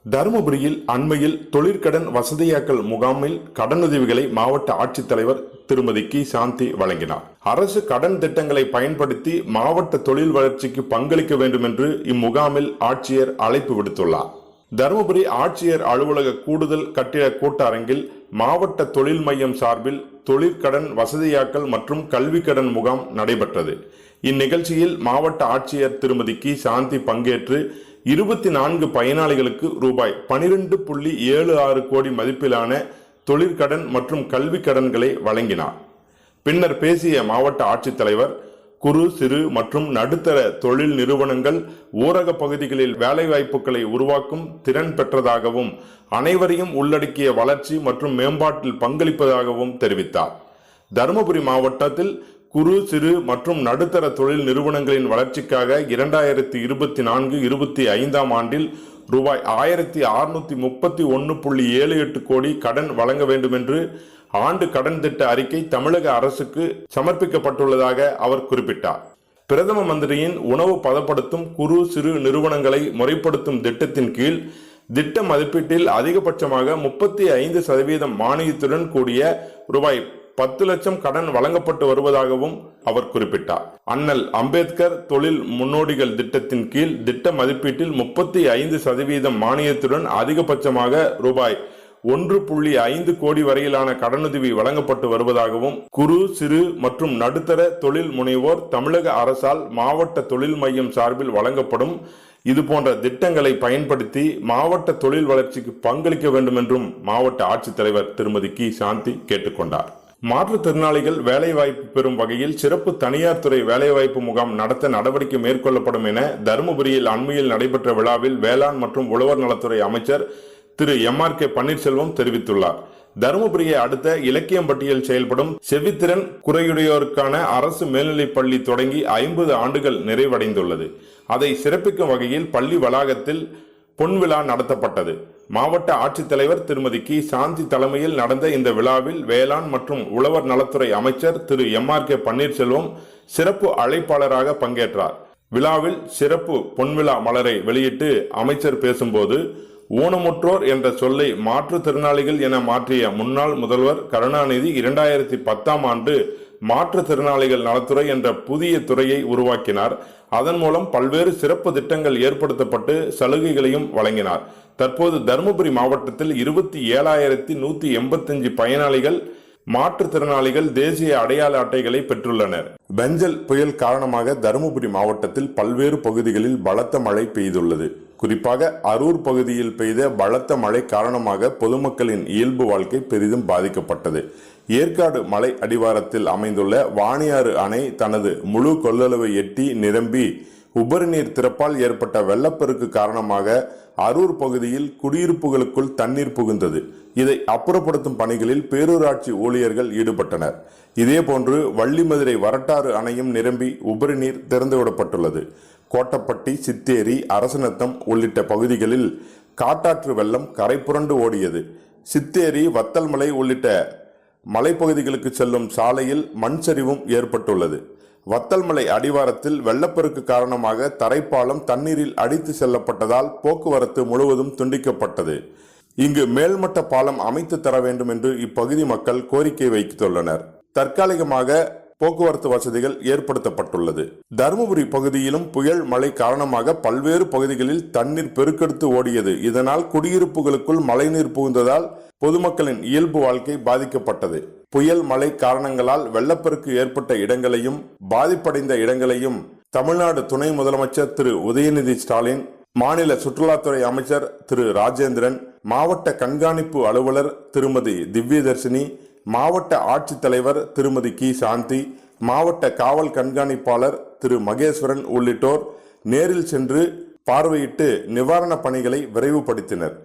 தருமபுரியில் அண்மையில் தொழிற்கடன் வசதியாக்கல் முகாமில் கடனுதவிகளை மாவட்ட ஆட்சித்தலைவர் திருமதி கி சாந்தி வழங்கினார். அரசு கடன் திட்டங்களை பயன்படுத்தி மாவட்ட தொழில் வளர்ச்சிக்கு பங்களிக்க வேண்டும் என்று இம்முகாமில் ஆட்சியர் அழைப்பு விடுத்துள்ளார். தருமபுரி ஆட்சியர் அலுவலக கூடுதல் கட்டிட கூட்டரங்கில் மாவட்ட தொழில் மையம் சார்பில் தொழிற்கடன் வசதியாக்கல் மற்றும் கல்வி கடன் முகாம் நடைபெற்றது. இந்நிகழ்ச்சியில் மாவட்ட ஆட்சியர் திருமதி கி சாந்தி பங்கேற்று 24 பயனாளிகளுக்கு ரூபாய் 12.76 கோடி மதிப்பிலான தொழிற்கடன் மற்றும் கல்வி கடன்களை வழங்கினார். பின்னர் பேசிய மாவட்ட ஆட்சித்தலைவர், குறு சிறு மற்றும் நடுத்தர தொழில் நிறுவனங்கள் ஊரக பகுதிகளில் வேலைவாய்ப்புகளை உருவாக்கும் திறன் பெற்றதாகவும் அனைவரையும் உள்ளடக்கிய வளர்ச்சி மற்றும் மேம்பாட்டில் பங்களிப்பதாகவும் தெரிவித்தார். தருமபுரி மாவட்டத்தில் குறு சிறு மற்றும் நடுத்தர தொழில் நிறுவனங்களின் வளர்ச்சிக்காக 2024-25 ஆண்டில் ரூபாய் 1631.78 கோடி கடன் வழங்க வேண்டும் என்று ஆண்டு கடன் திட்ட அறிக்கை தமிழக அரசுக்கு சமர்ப்பிக்கப்பட்டுள்ளதாக அவர் குறிப்பிட்டார். பிரதம மந்திரியின் உணவு பதப்படுத்தும் குறு சிறு நிறுவனங்களை முறைப்படுத்தும் திட்டத்தின் கீழ் திட்ட மதிப்பீட்டில் அதிகபட்சமாக 35% மானியத்துடன் கூடிய ரூபாய் 10 லட்சம் கடன் வழங்கப்பட்டு வருவதாகவும் அவர் குறிப்பிட்டார். அண்ணல் அம்பேத்கர் தொழில் முன்னோடிகள் திட்டத்தின் கீழ் திட்ட மதிப்பீட்டில் 35% மானியத்துடன் அதிகபட்சமாக ரூபாய் 1.5 கோடி வரையிலான கடனுதவி வழங்கப்பட்டு வருவதாகவும், குறு சிறு மற்றும் நடுத்தர தொழில் முனைவோர் தமிழக அரசால் மாவட்ட தொழில் மையம் சார்பில் வழங்கப்படும் இதுபோன்ற திட்டங்களை பயன்படுத்தி மாவட்ட தொழில் வளர்ச்சிக்கு பங்களிக்க வேண்டும் என்றும் மாவட்ட ஆட்சித்தலைவர் திருமதி கி சாந்தி கேட்டுக்கொண்டார். மாற்றுத்திறனாளிகள் வேலைவாய்ப்பு பெறும் வகையில் சிறப்பு தனியார் துறை வேலைவாய்ப்பு முகாம் நடத்த நடவடிக்கை மேற்கொள்ளப்படும் என தருமபுரியில் அண்மையில் நடைபெற்ற விழாவில் வேளாண் மற்றும் உழவர் நலத்துறை அமைச்சர் திரு MRK பன்னீர்செல்வம் தெரிவித்துள்ளார். தருமபுரியை அடுத்த இலக்கியம்பட்டியில் செயல்படும் செவித்திறன் குறையுடையோருக்கான அரசு மேல்நிலைப் பள்ளி தொடங்கி 50 ஆண்டுகள் நிறைவடைந்துள்ளது. அதை சிறப்பிக்கும் வகையில் பள்ளி வளாகத்தில் பொன்விழா நடத்தப்பட்டது. மாவட்ட ஆட்சித்தலைவர் திருமதி கி சாந்தி தலைமையில் நடந்த இந்த விழாவில் வேளாண் மற்றும் உழவர் நலத்துறை அமைச்சர் திரு MRK பன்னீர்செல்வம் சிறப்பு அழைப்பாளராக பங்கேற்றார். விழாவில் சிறப்பு பொன்விழா மலரை வெளியிட்டு அமைச்சர் பேசும்போது, ஊனமுற்றோர் என்ற சொல்லை மாற்றுத்திறனாளிகள் என மாற்றிய முன்னாள் முதல்வர் கருணாநிதி 2010 ஆண்டு மாற்றுத்திறனாளிகள் நலத்துறை என்ற புதிய துறையை உருவாக்கினார். அதன் மூலம் பல்வேறு சிறப்பு திட்டங்கள் ஏற்படுத்தப்பட்டு சலுகைகளையும் வழங்கினார். தற்போது தருமபுரி மாவட்டத்தில் 27,185 பயனாளிகள் மாற்றுத்திறனாளிகள் தேசிய அடையாள அட்டைகளை பெற்றுள்ளனர். பெஞ்சல் புயல் காரணமாக தருமபுரி மாவட்டத்தில் பல்வேறு பகுதிகளில் பலத்த மழை பெய்துள்ளது. குறிப்பாக அரூர் பகுதியில் பெய்த பலத்த மழை காரணமாக பொதுமக்களின் இயல்பு வாழ்க்கை பெரிதும் பாதிக்கப்பட்டது. ஏற்காடு மலை அடிவாரத்தில் அமைந்துள்ள வாணியாறு அணை தனது முழு கொள்ளளவை எட்டி நிரம்பி உபரிநீர் திறப்பால் ஏற்பட்ட வெள்ளப்பெருக்கு காரணமாக அரூர் பகுதியில் குடியிருப்புகளுக்குள் தண்ணீர் புகுந்தது. இதை அப்புறப்படுத்தும் பணிகளில் பேரூராட்சி ஊழியர்கள் ஈடுபட்டனர். இதேபோன்று வள்ளிமதுரை வரட்டாறு அணையும் நிரம்பி உபரிநீர் திறந்துவிடப்பட்டுள்ளது. கோட்டப்பட்டி, சித்தேரி, அரசநத்தம் உள்ளிட்ட பகுதிகளில் காட்டாற்று வெள்ளம் கரை புரண்டு ஓடியது. சித்தேரி, வத்தல்மலை உள்ளிட்ட மலைப்பகுதிகளுக்கு செல்லும் சாலையில் மண் சரிவும் ஏற்பட்டுள்ளது. வத்தல்மலை அடிவாரத்தில் வெள்ளப்பெருக்கு காரணமாக தரைப்பாலம் தண்ணீரில் அடித்து செல்லப்பட்டதால் போக்குவரத்து முழுவதும் துண்டிக்கப்பட்டது. இங்கு மேல்மட்ட பாலம் அமைத்து தர வேண்டும் என்று இப்பகுதி மக்கள் கோரிக்கை வைத்துள்ளனர். தற்காலிகமாக போக்குவரத்து வசதிகள் ஏற்படுத்தப்பட்டுள்ளது. தருமபுரி பகுதியிலும் புயல் மழை காரணமாக பல்வேறு பகுதிகளில் தண்ணீர் பெருக்கெடுத்து ஓடியது. இதனால் குடியிருப்புகளுக்குள் மழைநீர் புகுந்ததால் பொதுமக்களின் இயல்பு வாழ்க்கை பாதிக்கப்பட்டது. புயல் மழை காரணங்களால் வெள்ளப்பெருக்கு ஏற்பட்ட இடங்களையும் பாதிப்படைந்த இடங்களையும் தமிழ்நாடு துணை முதலமைச்சர் திரு உதயநிதி ஸ்டாலின், மாநில சுற்றுலாத்துறை அமைச்சர் திரு ராஜேந்திரன், மாவட்ட கண்காணிப்பு அலுவலர் திருமதி திவ்யதர்ஷினி, மாவட்ட ஆட்சித்தலைவர் திருமதி கி சாந்தி, மாவட்ட காவல் கண்காணிப்பாளர் திரு மகேஸ்வரன் உள்ளிட்டோர் நேரில் சென்று பார்வையிட்டு நிவாரண பணிகளை விரைவுபடுத்தினர்.